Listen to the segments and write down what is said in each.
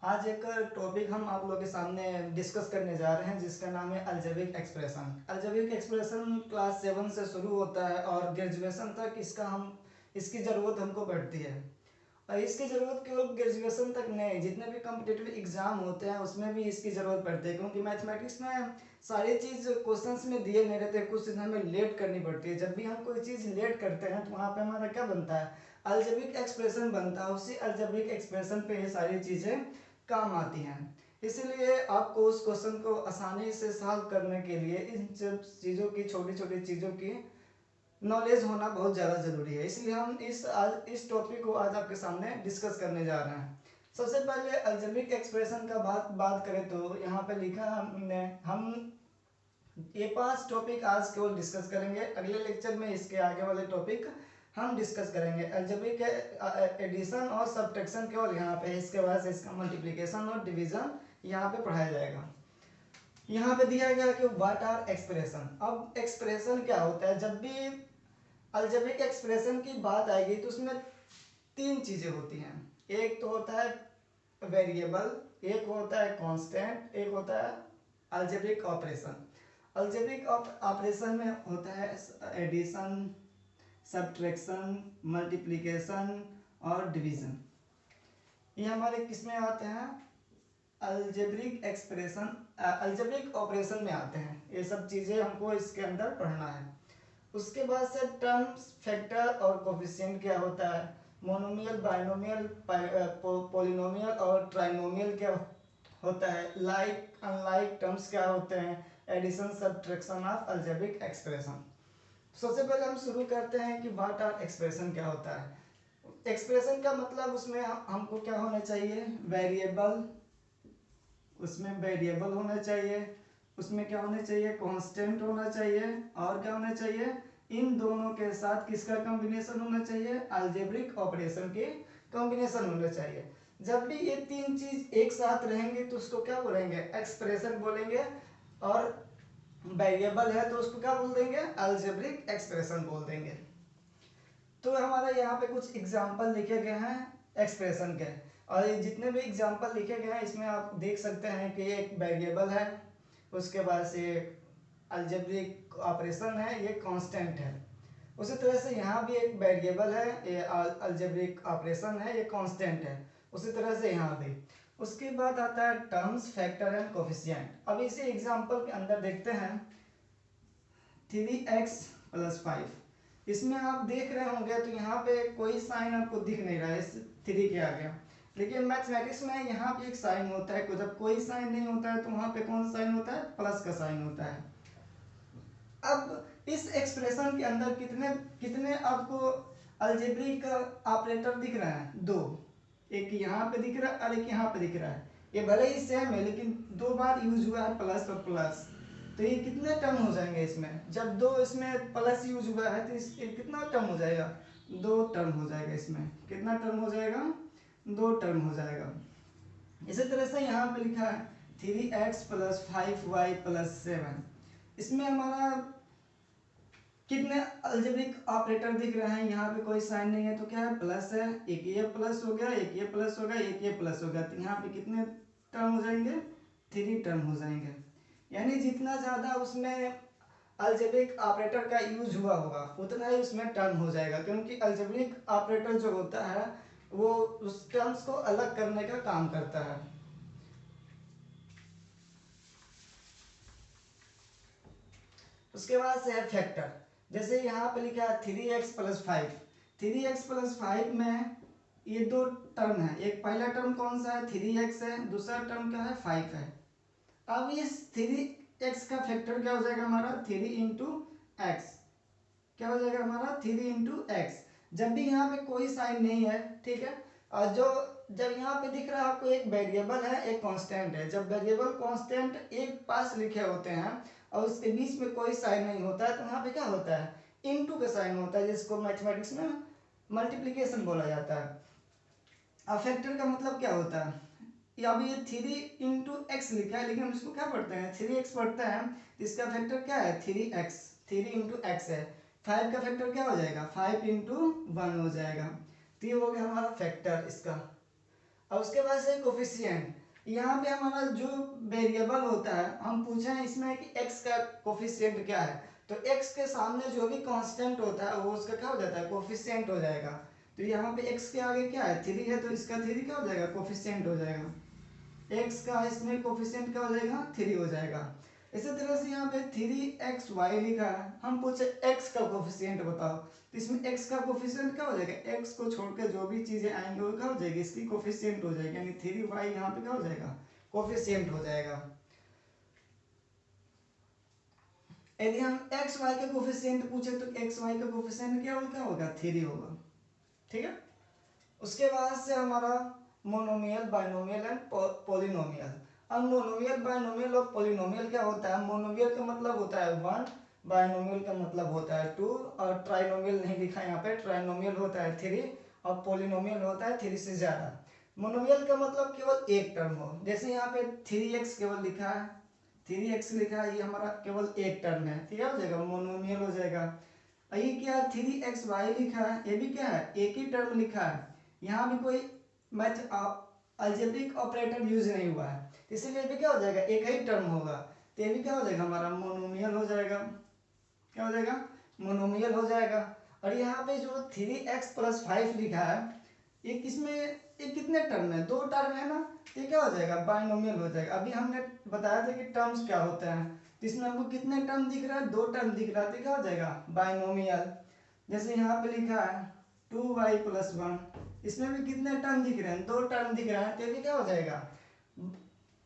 आज एक टॉपिक हम आप लोगों के सामने डिस्कस करने जा रहे हैं जिसका नाम है algebraic expression. Algebraic expression class 7 से शुरू होता है और ग्रेजुएशन तक इसकी ज़रूरत हमको पड़ती है। और इसकी ज़रूरत केवल ग्रेजुएशन तक नहीं, जितने भी कम्पिटिटिव एग्जाम होते हैं उसमें भी इसकी ज़रूरत पड़ती है, क्योंकि मैथमेटिक्स में सारी चीज़ क्वेश्चंस में दिए नहीं रहते, कुछ चीज़ हमें लेट करनी पड़ती है। जब भी हम कोई चीज़ लेट करते हैं तो वहाँ पे हमारा क्या बनता है, अलजेब्रिक एक्सप्रेशन बनता है। उसी अलजेब्रिक एक्सप्रेशन पे ये सारी चीज़ें काम आती हैं। इसीलिए आपको उस क्वेश्चन को आसानी से सॉल्व करने के लिए इन सब चीज़ों की, छोटी छोटी चीज़ों की नॉलेज होना बहुत ज़्यादा ज़रूरी है। इसलिए हम इस टॉपिक को आज आपके सामने डिस्कस करने जा रहे हैं। सबसे पहले अलजेब्रिक एक्सप्रेशन का बात करें तो यहाँ पे लिखा हमने, हम ये 5 टॉपिक आज केवल डिस्कस करेंगे। अगले लेक्चर में इसके आगे वाले टॉपिक हम डिस्कस करेंगे। अलजेब्रिक एडिशन और सब्ट्रैक्शन केवल यहाँ पे, इसके बाद से इसका मल्टीप्लिकेशन और डिवीजन यहाँ पे पढ़ाया जाएगा। यहाँ पे दिया गया कि व्हाट आर एक्सप्रेशन। अब एक्सप्रेशन क्या होता है, जब भी अलजेब्रिक एक्सप्रेशन की बात आएगी तो उसमें 3 चीज़ें होती हैं। एक तो होता है वेरिएबल, एक होता है कांस्टेंट, एक होता है अलजेब्रिक ऑपरेशन। अलजेब्रिक ऑपरेशन में होता है एडिशन, सब्ट्रैक्शन, मल्टीप्लिकेशन और डिवीजन। ये हमारे किस में आते हैं, अलजेब्रिक एक्सप्रेशन, अलजेब्रिक ऑपरेशन में आते हैं। ये सब चीज़ें हमको इसके अंदर पढ़ना है। उसके बाद से टर्म्स, फैक्टर और कोफिशिएंट क्या होता है, मोनोमियल, बाइनोमियल, पॉलिनोमियल और ट्राइनोमियल क्या होता है, लाइक अनलाइक टर्म्स क्या होते हैं, addition subtraction of algebraic expression. सबसे पहले हम शुरू करते हैं कि व्हाट आर एक्सप्रेशन क्या होता है। एक्सप्रेशन का मतलब उसमें हमको क्या होना चाहिए, वेरिएबल, उसमें वेरिएबल होना चाहिए, उसमें क्या होना चाहिए, कांस्टेंट होना चाहिए, और क्या होना चाहिए, इन दोनों के साथ किसका कॉम्बिनेशन होना चाहिए, अलजेब्रिक ऑपरेशन के कॉम्बिनेशन होना चाहिए। जब भी ये 3 चीज एक साथ रहेंगे तो उसको क्या बोलेंगे, एक्सप्रेशन बोलेंगे। और वेरिएबल है तो उसको क्या बोल देंगे, अलजेब्रिक एक्सप्रेशन बोल देंगे। तो हमारा यहाँ पे कुछ एग्जाम्पल लिखे गए हैं एक्सप्रेशन के, और ये जितने भी एग्जाम्पल लिखे गए हैं इसमें आप देख सकते हैं कि एक वेरिएबल है, उसके बाद से अलजेब्रिक ऑपरेशन है, ये कांस्टेंट है। उसी तरह से यहाँ भी एक वेरिएबल है, ये अलजेब्रिक ऑपरेशन है, ये कांस्टेंट है। उसी तरह से यहाँ भी। उसके बाद आता है टर्म्स, फैक्टर एंड कोफिशिएंट। अब इसी एग्जाम्पल के अंदर देखते हैं 3x + 5। इसमें आप देख रहे होंगे तो यहाँ पे कोई साइन आपको दिख नहीं रहा है इस 3 के आगे, लेकिन मैथमेटिक्स में यहाँ पे एक साइन होता है। जब कोई साइन नहीं होता है तो वहाँ पे कौन साइन होता है, प्लस का साइन होता है। अब इस एक्सप्रेशन के अंदर कितने कितने आपको अलजेब्रिक ऑपरेटर दिख रहे हैं, 2। एक यहाँ पे दिख रहा है और एक यहाँ पे दिख रहा है। ये भले ही सेम है लेकिन 2 बार यूज हुआ है प्लस और प्लस। तो ये कितने टर्म हो जाएंगे इसमें, जब 2 इसमें प्लस यूज हुआ है तो ये कितना टर्म हो जाएगा, 2 टर्म हो जाएगा। इसमें कितना टर्म हो जाएगा, 2 टर्म हो जाएगा। इसी तरह से यहाँ पे लिखा है 3x + 5y + 7। इसमें हमारा कितने अलजेब्रिक ऑपरेटर दिख रहे हैं, यहाँ पे कोई साइन नहीं है तो क्या है, प्लस है। एक ये प्लस हो गया, एक ये प्लस हो गया, एक ये प्लस हो गया, तो यहाँ पे कितने टर्म हो जाएंगे, 3 टर्म हो जाएंगे। यानी जितना ज़्यादा उसमें अलजेब्रिक ऑपरेटर का यूज हुआ होगा उतना ही उसमें टर्म हो जाएगा, क्योंकि अलजेब्रिक ऑपरेटर जो होता है वो उस टर्म्स को अलग करने का काम करता है। उसके बाद से है फैक्टर। जैसे यहाँ पे लिखा है 3x + 5। 3x + 5 में ये 2 टर्म है। एक पहला टर्म कौन सा है, 3x है, दूसरा टर्म क्या है, 5 है। अब इस 3x का फैक्टर क्या हो जाएगा हमारा, 3 × x। क्या हो जाएगा हमारा, 3 × x। जब भी यहाँ पे कोई साइन नहीं है, ठीक है, और जब यहाँ पे दिख रहा है आपको एक वेरिएबल है, एक कांस्टेंट है। जब वेरिएबल कांस्टेंट एक पास लिखे होते हैं और उसके बीच में कोई साइन नहीं होता है तो वहाँ पे क्या होता है, इनटू का साइन होता है, जिसको मैथमेटिक्स में मल्टीप्लिकेशन बोला जाता है। अब फैक्टर का मतलब क्या होता है, अब ये 3 × x लिखा है लेकिन हम इसको क्या पढ़ते हैं, 3x पढ़ते हैं। इसका फैक्टर क्या है, 3x, 3 × x है। 5 का फैक्टर क्या हो जाएगा, 5 × 1 हो जाएगा। तो ये हो गया हमारा फैक्टर इसका। और उसके बाद से कोफिशिएंट। यहाँ पे हमारा जो वेरिएबल होता है, हम पूछे हैं इसमें कि x का कोफिशिएंट क्या है, तो x के सामने जो भी कांस्टेंट होता है वो उसका क्या हो जाता है, कोफिशिएंट हो जाएगा। तो यहाँ पे x के आगे क्या है, 3 है, तो इसका 3 क्या हो जाएगा, कोफिशिएंट हो जाएगा। x का इसमें कोफिशिएंट क्या हो जाएगा, 3 हो जाएगा। इसी तरह से यहाँ पे 3xy लिखा है, हम पूछे x का कोफिशिएंट बताओ, तो इसमें x का कोफिशिएंट क्या हो जाएगा, x को छोड़ के जो भी चीजें आएंगे वो क्या हो जाएगी, इसकी कोफिशिएंट हो जाएगी, यानी 3y यहाँ पे क्या हो जाएगा, कोफिशिएंट हो जाएगा। यदि हम एक्स वाई का कोफिशिएंट पूछे तो एक्स वाई का कोफिशिएंट क्या होगा, 3 होगा। ठीक है। उसके बाद से हमारा मोनोमियल, बाइनोमियल एंड पॉलिनोमियल। अब मोनोमियल, बाइनोमियल और पॉलिनोमियल क्या होता है, मोनोमियल का मतलब होता है 1, बाइनोमियल का मतलब होता है 2, और ट्राइनोमियल नहीं लिखा यहाँ पे, ट्राइनोमियल होता है 3, और पॉलिनोमियल होता है 3 से ज़्यादा। मोनोमियल का मतलब केवल एक टर्म हो, जैसे यहाँ पे 3x केवल लिखा है, 3x लिखा है, ये हमारा केवल एक टर्म है, ठीक है, हो जाएगा मोनोमियल हो जाएगा। ये क्या है, 3xy लिखा है, ये भी क्या है, एक ही टर्म लिखा है, यहाँ भी कोई मैथ अलजेब्रिक ऑपरेटर यूज नहीं हुआ है, इसीलिए भी क्या हो जाएगा, एक ही टर्म होगा, तो ये भी क्या हो जाएगा, हमारा मोनोमियल हो जाएगा। क्या हो जाएगा, मोनोमियल हो जाएगा। और यहाँ पे जो 3x+5 लिखा है, ये किसमें, ये कितने टर्म है, 2 टर्म है ना, तो ये क्या हो जाएगा, बाइनोमियल हो जाएगा। अभी हमने बताया था कि टर्म्स क्या होते हैं, तो इसमें हमको कितने टर्म दिख रहा है, 2 टर्म दिख रहा है, तो क्या हो जाएगा, बाइनोमियल। जैसे यहाँ पे लिखा है 2y+1, इसमें भी कितने टर्म दिख रहे हैं, 2 टर्म दिख रहे हैं, तो ये क्या हो जाएगा,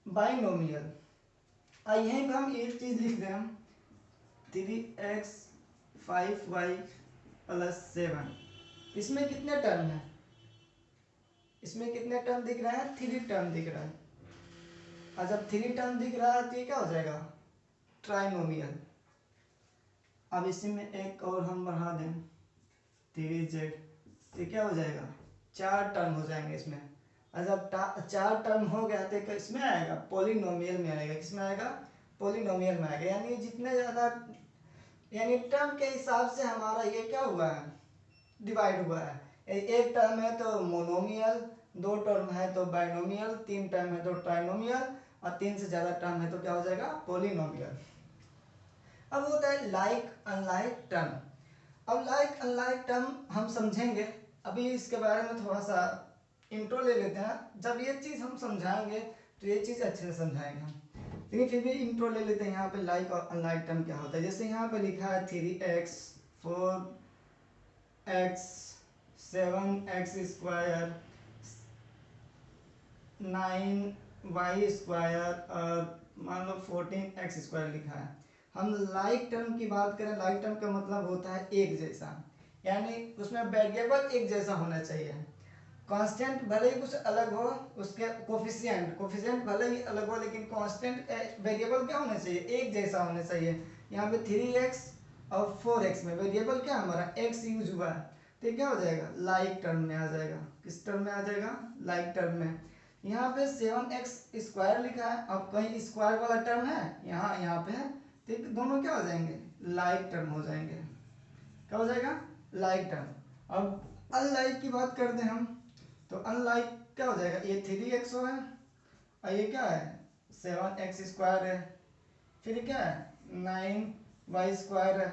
बाइनोमियल। यहीं पर हम एक चीज लिख दें, 3x 5y+7, इसमें कितने टर्म है, इसमें कितने टर्म दिख रहा है, 3 टर्म दिख रहा है। और जब 3 टर्म दिख रहा है तो ये क्या हो जाएगा, ट्राइनोमियल। अब इसी में एक और हम बढ़ा दें 3z, तो क्या हो जाएगा, 4 टर्म हो जाएंगे इसमें। और जब 4 टर्म हो गया तो इसमें आएगा, पॉलिनोमियल में आएगा, किसमें आएगा, पॉलिनोमियल में आएगा। यानी जितने ज़्यादा, यानी टर्म के हिसाब से हमारा ये क्या हुआ है, डिवाइड हुआ है। एक टर्म है तो मोनोमियल, 2 टर्म है तो बाइनोमियल, 3 टर्म है तो ट्राइनोमियल, और 3 से ज़्यादा टर्म है तो क्या हो जाएगा, पॉलिनोमियल। अब होता है लाइक अनलाइक टर्म। अब लाइक अनलाइक टर्म हम समझेंगे, अभी इसके बारे में थोड़ा सा इंट्रो ले लेते हैं, जब ये चीज़ हम समझाएंगे तो ये चीज़ अच्छे से समझाएंगे हम, लेकिन फिर भी इंट्रो ले लेते हैं। यहाँ पे लाइक और अनलाइक टर्म क्या होता है, जैसे यहाँ पे लिखा है 3x 4x 7x² 9y² और मान लो 14x² लिखा है। हम लाइक टर्म की बात करें, लाइक टर्म का मतलब होता है एक जैसा, यानी उसमें वेरिएबल एक जैसा होना चाहिए। कांस्टेंट भले ही कुछ अलग हो, उसके कोफिशिएंट कोफिशिएंट भले ही अलग हो, लेकिन कांस्टेंट वेरिएबल क्या होना चाहिए, एक जैसा होना चाहिए। यहाँ पे 3x और 4x में वेरिएबल क्या हमारा x यूज हुआ है, तो ये क्या हो जाएगा, लाइक टर्म में आ जाएगा। किस टर्म में आ जाएगा, लाइक टर्म में। यहाँ पे 7x² लिखा है, अब कहीं स्क्वायर वाला टर्म है, यहाँ पे है, तो दोनों क्या हो जाएंगे, लाइक टर्म हो जाएंगे। क्या हो जाएगा, लाइक टर्म। अब अनलाइक की बात करते हैं हम, तो अनलाइक क्या हो जाएगा, ये 3x है और ये क्या है, 7x² है, फिर क्या है 9y² है,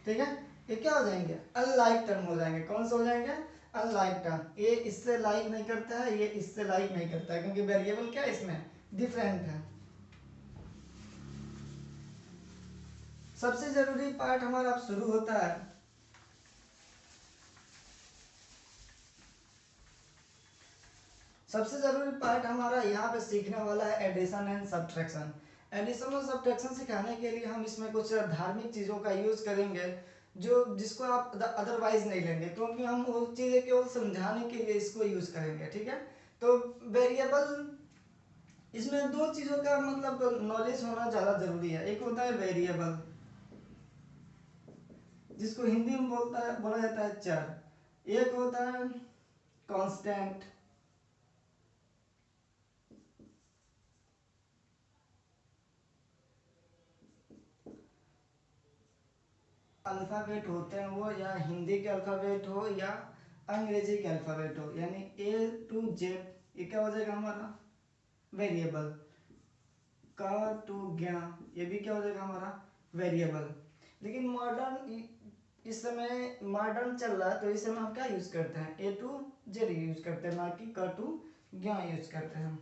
ठीक है। ये क्या हो जाएंगे, अनलाइक टर्म हो जाएंगे। कौन से हो जाएंगे, अनलाइक टर्म। ये इससे लाइक नहीं करता है, ये इससे लाइक नहीं करता है, क्योंकि वेरिएबल क्या है इसमें, डिफरेंट है। सबसे जरूरी पार्ट हमारा अब शुरू होता है, सबसे जरूरी पार्ट हमारा यहाँ पे सीखने वाला है एडिशन एंड सब्ट्रैक्शन। एडिशन और सब्ट्रैक्शन सिखाने के लिए हम इसमें कुछ धार्मिक चीज़ों का यूज करेंगे, जो जिसको आप अदरवाइज नहीं लेंगे, क्योंकि हम वो चीज़ें केवल समझाने के लिए इसको यूज करेंगे, ठीक है। तो वेरिएबल, इसमें 2 चीज़ों का मतलब नॉलेज होना ज़्यादा जरूरी है। एक होता है वेरिएबल, जिसको हिंदी में बोला जाता है चर। एक होता है कांस्टेंट। अल्फ़ाबेट होते हैं वो या हिंदी के अल्फ़ाबेट हो या अंग्रेजी के अल्फ़ाबेट हो, यानी A to Z ये क्या हो जाएगा हमारा वेरिएबल। का टू ज्ञा, ये भी क्या हो जाएगा हमारा वेरिएबल। लेकिन मॉडर्न इस समय मॉडर्न चल रहा है तो इस समय हम क्या यूज करते हैं ए टू जेड यूज करते हैं, ना कि क टू ज्ञा यूज करते हैं।